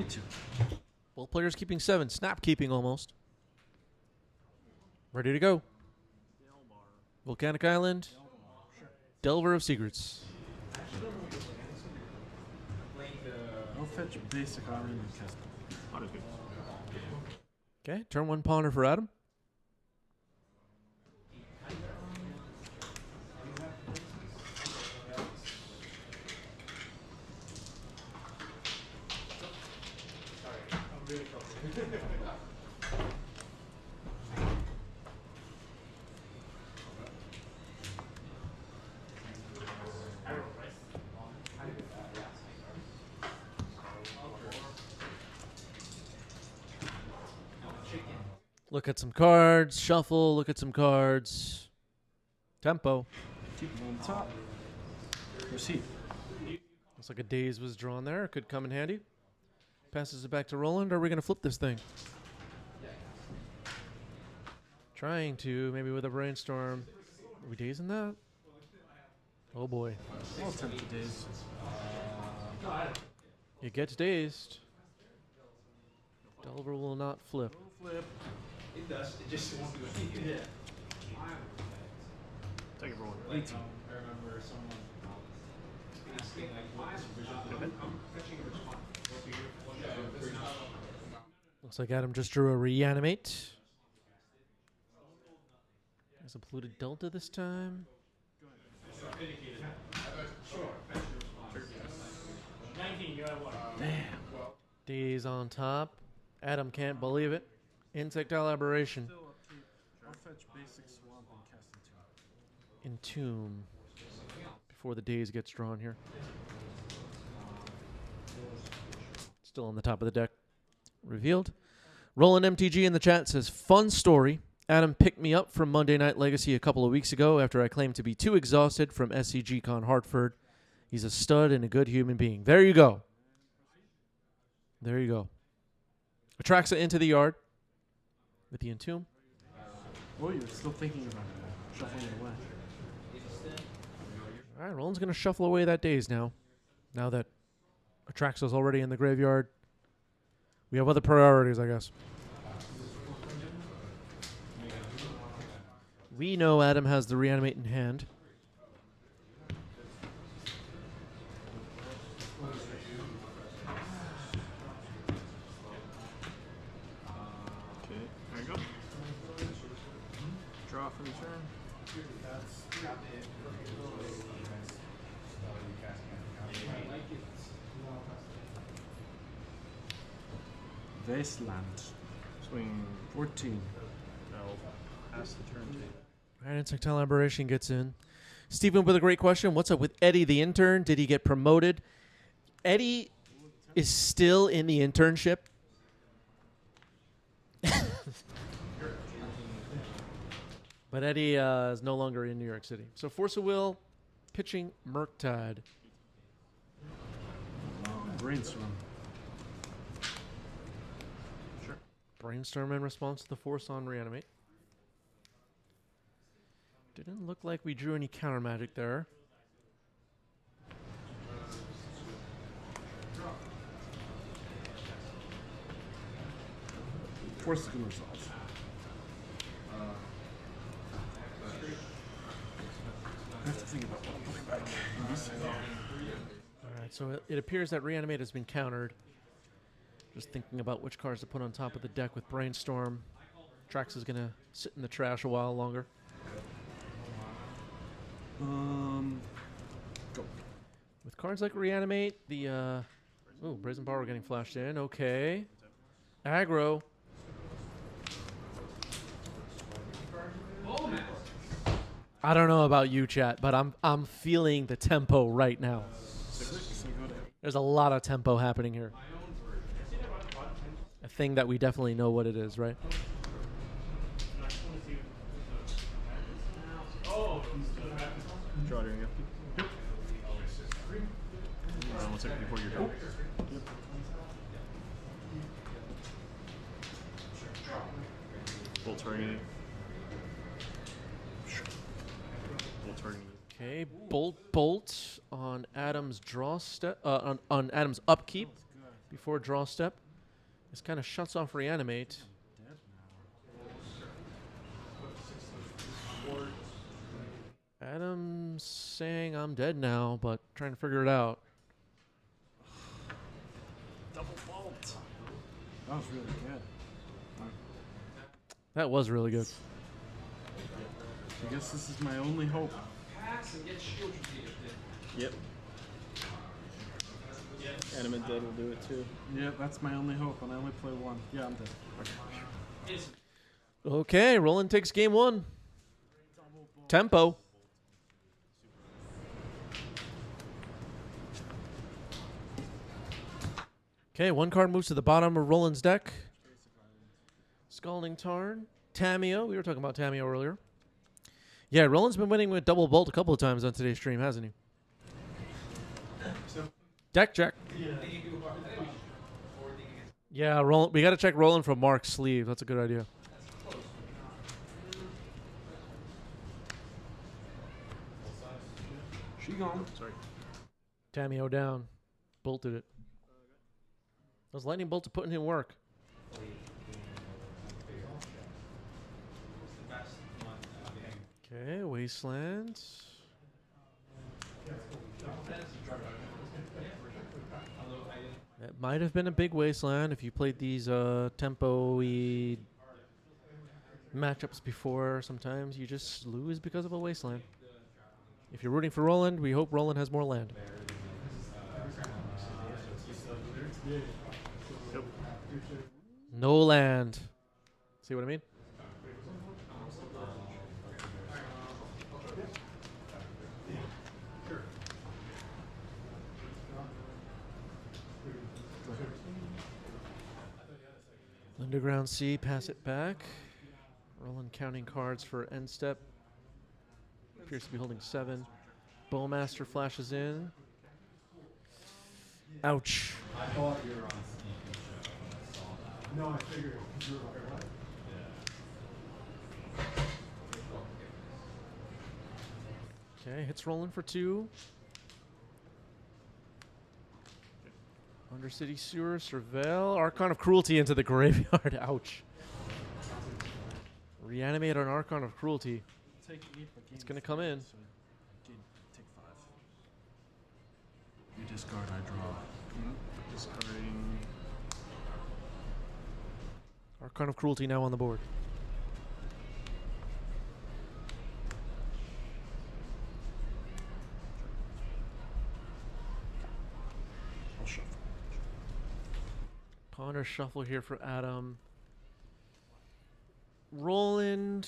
Me too. Both players keeping 7. Snap keeping almost. Ready to go. Volcanic Island. Delver of Secrets. I'll fetch basic island and cast it. Okay, turn 1 Ponder for Adam. Look at some cards. Shuffle. Look at some cards. Tempo. Keep them on top. Proceed. Looks like a daze was drawn there. Could come in handy. Passes it back to Roland. Or are we going to flip this thing? Trying to. Maybe with a brainstorm. Are we dazing that? Oh boy. I'll attempt to daze. It gets dazed. Delver will not flip. Flip. It does. It just won't do anything. Yeah. Take it rolling. 18. I remember someone asking like what is vision. I'm fetching a response. Looks like Adam just drew a Reanimate. Has a polluted Delta this time. Damn. Daze on top. Adam can't believe it. Insectile Aberration. Still up to. I'll fetch basic swamp and cast Entomb. Before the daze gets drawn here. Still on the top of the deck. Revealed. Roland MTG in the chat says, fun story. Adam picked me up from Monday Night Legacy a couple of weeks ago after I claimed to be too exhausted from SCG Con Hartford. He's a stud and a good human being. There you go. There you go. Atraxa into the yard with the Entomb. Oh, you're still thinking about it. Shuffling it away. All right, Roland's going to shuffle away that daze now. Now that Atraxa's already in the graveyard. We have other priorities, I guess. We know Adam has the Reanimate in hand. Okay, there you go. Draw for the turn. Wasteland. Swing 14. No, pass the turn tape. All right, Insectile Aberration gets in. Stephen with a great question. What's up with Eddie the intern? Did he get promoted? Eddie is still in the internship. But Eddie is no longer in New York City. So Force of Will, pitching Murktide. Brainstorm. Sure. Brainstorm in response to the Force on Reanimate. Didn't look like we drew any counter magic there. Force is going to resolve. I have to think about what I'm putting back. All right, so it appears that Reanimate has been countered. Just thinking about which cards to put on top of the deck with Brainstorm. Trax is going to sit in the trash a while longer. Go. With cards like Reanimate, the Brazen Borrower getting flashed in. Okay. Aggro. I don't know about you, chat, but I'm feeling the tempo right now. There's a lot of tempo happening here. A thing that we definitely know what it is, right? Draw during FP. Yep. 1 second before you're done. Yep. Full targeting. Full targeting. Okay, bolt on Adam's draw step on Adam's upkeep. before draw step. This kind of shuts off Reanimate. Dead now. Adam's saying I'm dead now, but trying to figure it out. Double bolt. That was really good. That was really good. I guess this is my only hope. Yep. Animate Dead will do it too. Yeah, that's my only hope, and I only play one. Yeah, I'm dead. Okay. Okay, Roland takes game 1. Tempo. Okay, 1 card moves to the bottom of Roland's deck. Scalding Tarn. Tamiyo. We were talking about Tamiyo earlier. Yeah, Roland's been winning with double bolt a couple of times on today's stream, hasn't he? Deck check. Yeah, Roland. We got to check Roland for Mark's sleeve. That's a good idea. She gone. Sorry. Tamiyo down. Bolted it. Those lightning bolts are putting in work. Okay, Wasteland. That might have been a big Wasteland if you played these tempo-y matchups before. Sometimes you just lose because of a Wasteland. If you're rooting for Roland, we hope Roland has more land. No land. See what I mean? Underground Sea, pass it back. Roland counting cards for end step. Appears to be holding 7. Bowmaster flashes in. Ouch. I thought you were on No, I figured you were Okay, hits Roland for 2. Undercity Sewer, Surveil. Archon of Cruelty into the graveyard. Ouch. Reanimate an Archon of Cruelty. Take 8, but It's going to come in. So take 5. You discard, I draw. Discarding. Archon of Cruelty now on the board. I'll shuffle. Ponder shuffle here for Adam. Roland,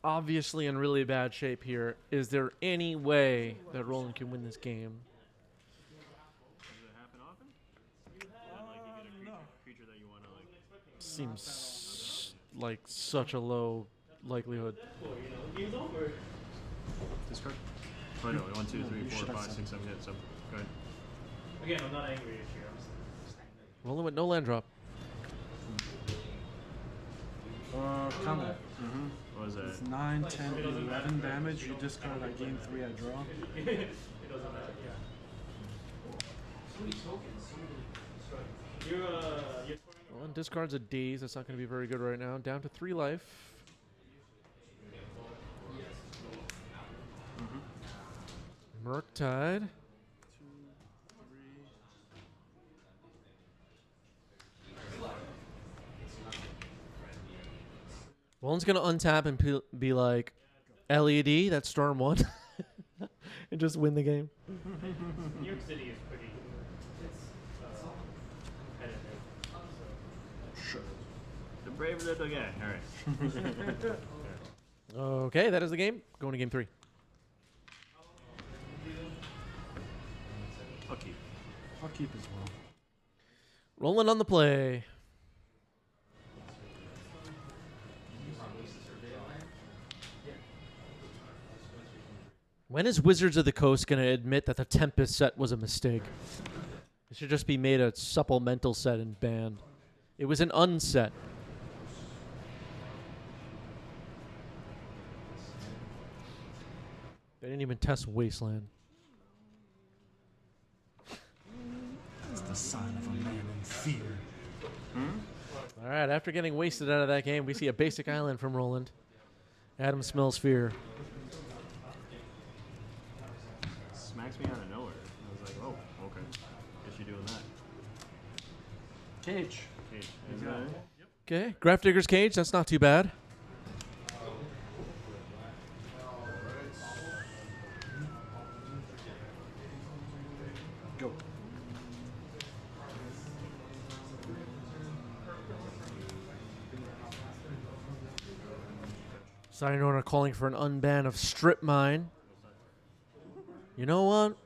obviously in really bad shape here. Is there any way that Roland can win this game? Does it happen often? Like you get a creature that you want to like. Seems like such a low likelihood. Discard. Oh no! 1, 2, 3, You 4, should have 5, said 6, 7, 8, 7. Go ahead. Again, I'm not angry at you. I'm just angry. Roland with no land drop. Combat. What was that? It's 9, 10, 11 damage. You discard, I gain 3, I draw. It doesn't matter, yeah. So many tokens, so many. You're Roland discards a Daze. That's not going to be very good right now. Down to 3 life. Murktide. 2, 3. Roland's going to untap and be like, LED, that's Storm 1. And just win the game. New York City is pretty. It's competitive. Sure. The brave little guy. All right. Okay, that is the game. Going to game 3. I'll keep. I'll keep as well. Roland on the play. When is Wizards of the Coast going to admit that the Tempest set was a mistake? It should just be made a supplemental set and banned. It was an unset. They didn't even test Wasteland. It's the sign of a man in fear. All right, after getting wasted out of that game, we see a basic island from Roland. Adam smells fear. Smacks me out of nowhere. I was like, oh, okay. Guess you're doing that. Cage. Cage. Okay, Grafdigger's Cage, that's not too bad. Go. Signing owner calling for an unban of Strip Mine. You know what? I'm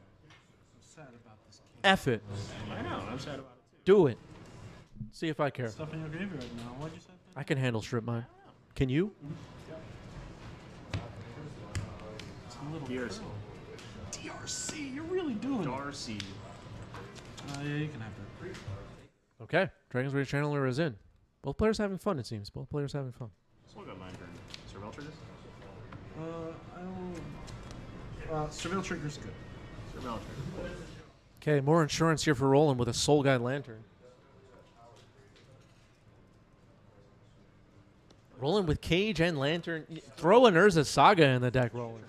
sad about this cage. F it. I know. I'm sad about it Do it. See if I care. Stuff in your graveyard now. What'd you say? I can handle Strip Mine. Can you? It's a little DRC. DRC, you're really doing too. it. Darcy. Yeah, you can have that. Okay. Dragon's Rage Channeler is in. Both players having fun, it seems. Both players having fun. Still got mine turn. Surveil triggers? Surveil Trigger's good. Surveil triggers. Okay, more insurance here for Roland with a Soul Guide Lantern. Roland with Cage and Lantern. Throw an Urza Saga in the deck, Roland.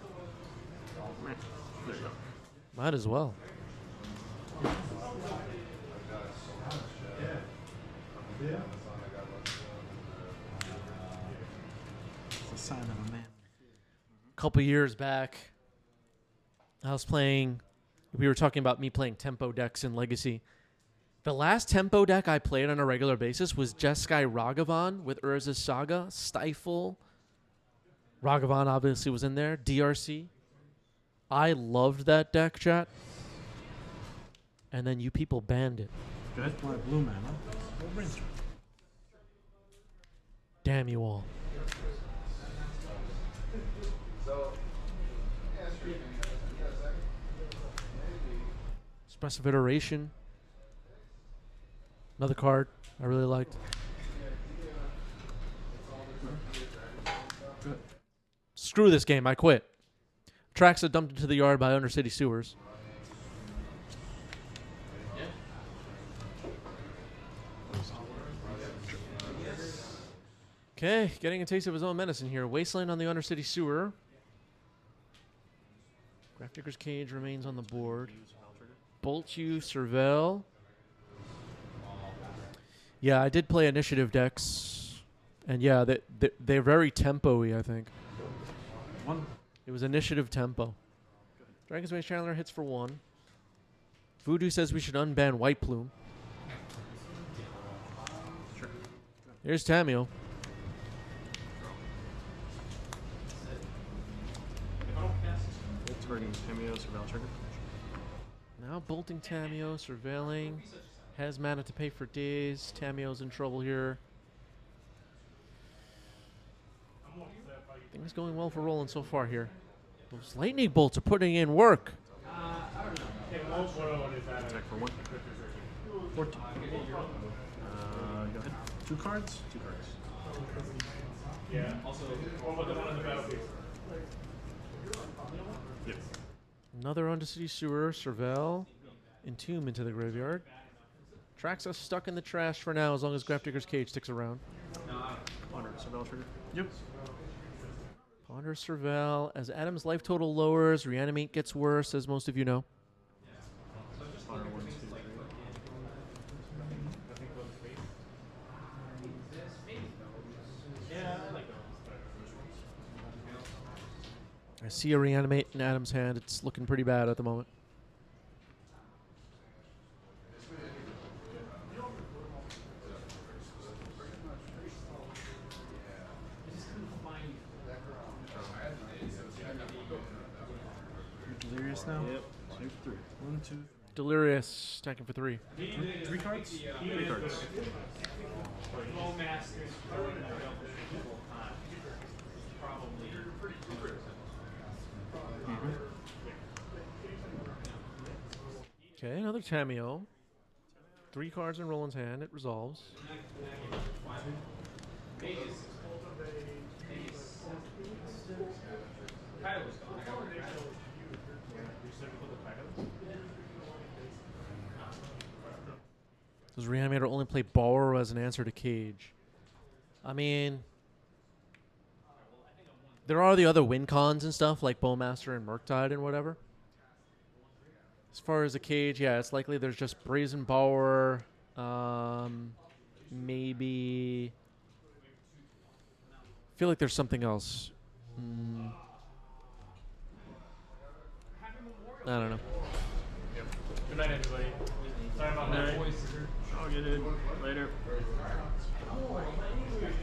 There you go. Might as well. It's a sign of a man. A couple years back, I was playing. We were talking about me playing tempo decks in Legacy. The last tempo deck I played on a regular basis was Jeskai Ragavan with Urza's Saga, Stifle. Ragavan obviously was in there. DRC. I loved that deck, chat. And then you people banned it. Good. Black blue mana. Well, brainstorm. Damn you all. Expressive Iteration. Another card I really liked. Good. Screw this game. I quit. Tracks are dumped into the yard by Undercity Sewers. Okay, getting a taste of his own medicine here. Wasteland on the Undercity Sewer. Grafdigger's Cage remains on the board. Bolt you, Surveil. Yeah, I did play initiative decks. And yeah, they're very tempo-y, I think. One. It was initiative tempo. Dragon's Rage Channeler hits for 1. Voodoo says we should unban White Plume. Sure. Here's Tamio. Turning Temur, Surveil trigger. Now bolting Tamio, surveilling. Has mana to pay for days. Tamio's in trouble here. Things going well for Roland so far here. Those lightning bolts are putting in work. Attack for 1. 14. Go ahead. 2 cards? 2 cards. Yeah, also, one with the one on the battlefield. Yep. Another Undercity Sewer, Surveil. Entomb into the graveyard. Tracks us stuck in the trash for now as long as Grafdigger's Cage sticks around. Ponder, Surveil trigger. Yep. Ponder Surveil. As Adam's life total lowers, Reanimate gets worse, as most of you know. Ponder 1, 2, 3. I see a Reanimate in Adam's hand. It's looking pretty bad at the moment. You're delirious now? Yep. 2 for 3. 1, 2, Delirious, stacking for 3. 3 cards? 3 cards. Low masters probably. Okay, another Tamio. 3 cards in Roland's hand. It resolves. Does Reanimator only play Borrow as an answer to Cage? I mean, there are the other win cons and stuff like Bowmaster and Murktide and whatever. As far as the Cage, yeah, it's likely there's just Brazen Borrower, maybe. I feel like there's something else. I don't know. Good night, everybody. Sorry about my voice. I'll get it later.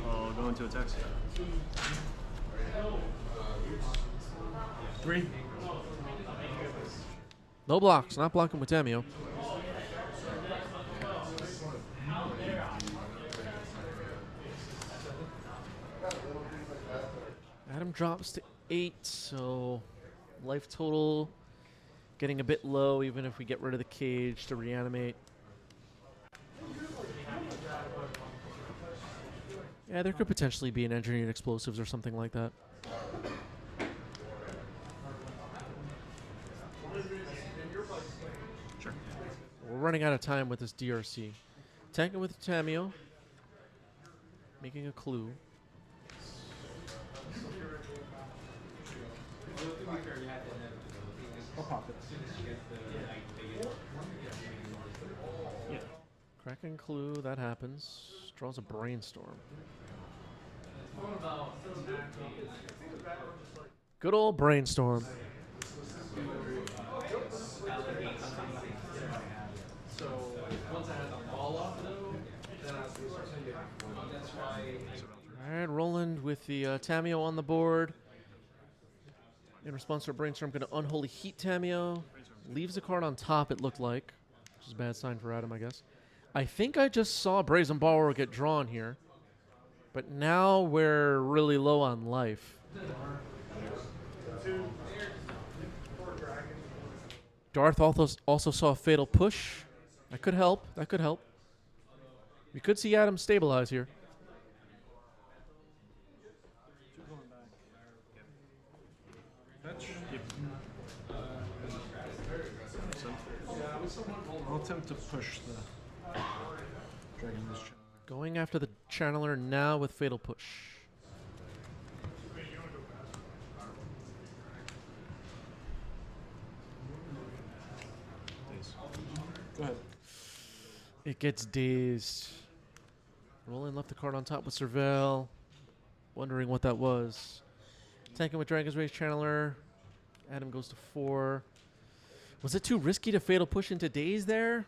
I'll go into a text. 3. No blocks. Not blocking with Tamio. Adam drops to 8, so life total getting a bit low even if we get rid of the Cage to reanimate. Yeah, there could potentially be an engineered explosives or something like that. Sure. We're running out of time with this DRC. Tanking with Tamio. Making a clue. I'll pop it. Yeah. Cracking clue, that happens. Draws a brainstorm. Good old brainstorm. Alright, Roland with the Tamio on the board. In response to a brainstorm, going to Unholy Heat Tamio. Leaves a card on top, it looked like. Which is a bad sign for Adam, I guess. I think I just saw Brazen Borrower get drawn here. But now we're really low on life. Darth also saw a Fatal Push. That could help. That could help. We could see Adam stabilize here. Fetch. I'll attempt to push the Dragon Boost channel. Going after the Channeler now with Fatal Push. Go ahead. It gets dazed. Roland left the card on top with Surveil. Wondering what that was. Tanking with Dragon's Rage Channeler. Adam goes to 4. Was it too risky to Fatal Push into daze there?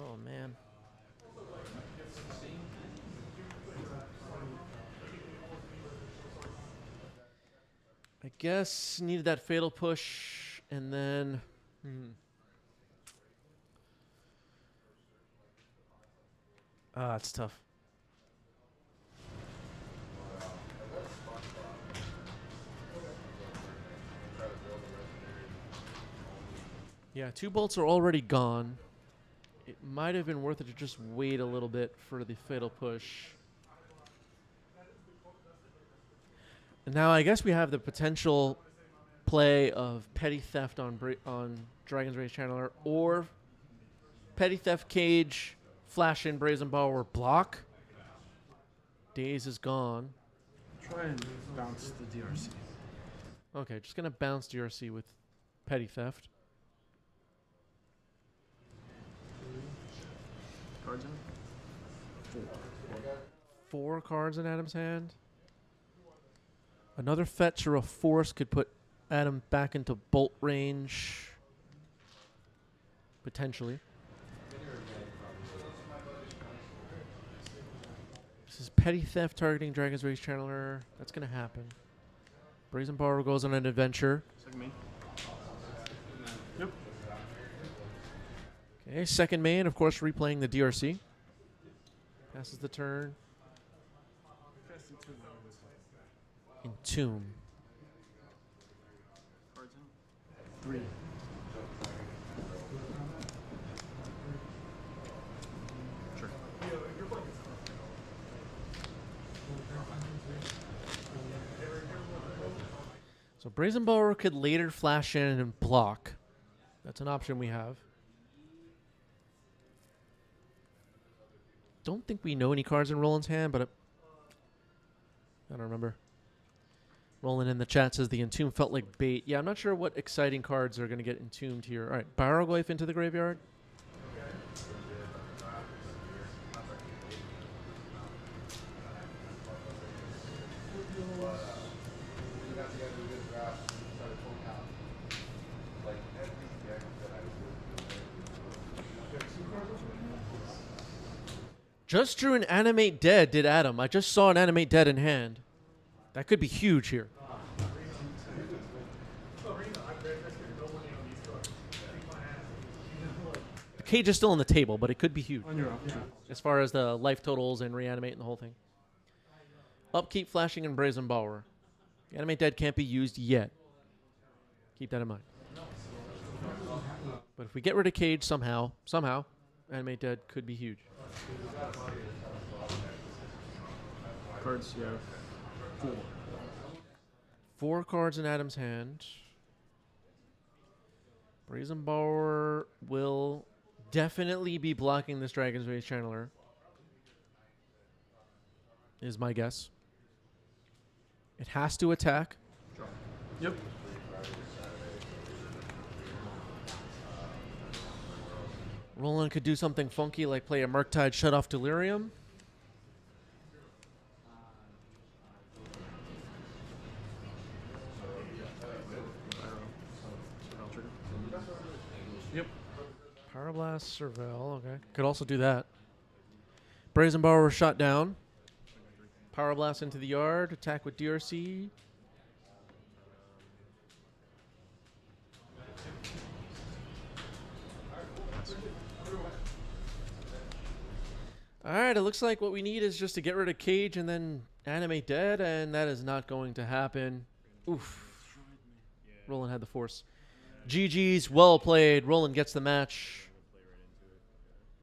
Oh, man. I guess needed that Fatal Push, and then... Ah, it's tough. Yeah, 2 bolts are already gone. It might have been worth it to just wait a little bit for the Fatal Push. And now I guess we have the potential play of Petty Theft on Dragon's Rage Channeler, or Petty Theft Cage, Flash in Brazen Borrower block. Daze is gone. Try and bounce the DRC. Okay, just gonna bounce DRC with Petty Theft. Cards in? 4 cards in Adam's hand. Another fetch or a force could put Adam back into bolt range. Potentially. This is Petty Theft targeting Dragon's Rage Channeler. That's going to happen. Brazen Borrower goes on an adventure. Second main. Yep. Okay, second main, of course, replaying the DRC. Passes the turn. Entomb. Cards in? 3. Sure. So Brazen Borrower could later flash in and block. That's an option we have. don't think we know any cards in Roland's hand, but I don't remember. Roland in the chat says the Entomb felt like bait. Yeah, I'm not sure what exciting cards are going to get entombed here. All right, Barrowglyph into the graveyard. Just drew an Animate Dead, did Adam. I just saw an Animate Dead in hand. That could be huge here. The cage is still on the table, but it could be huge. On your upkeep. As far as the life totals and reanimate and the whole thing. Upkeep, flashing, and Brazen Bower. The Animate Dead can't be used yet. Keep that in mind. But if we get rid of cage somehow, Animate Dead could be huge. Cards, you have 4. 4 cards in Adam's hand. Brazen Bower will definitely be blocking this Dragon's Rage Channeler. Is my guess. It has to attack. Yep. Roland could do something funky like play a Murktide Shut Off Delirium. Yep. Pyroblast, Surveil, okay. Could also do that. Brazen Bower shot down. Pyroblast into the yard, attack with DRC. Alright, it looks like what we need is just to get rid of Cage and then Animate Dead, and that is not going to happen. Oof. Roland had the force. GG's, well played. Roland gets the match.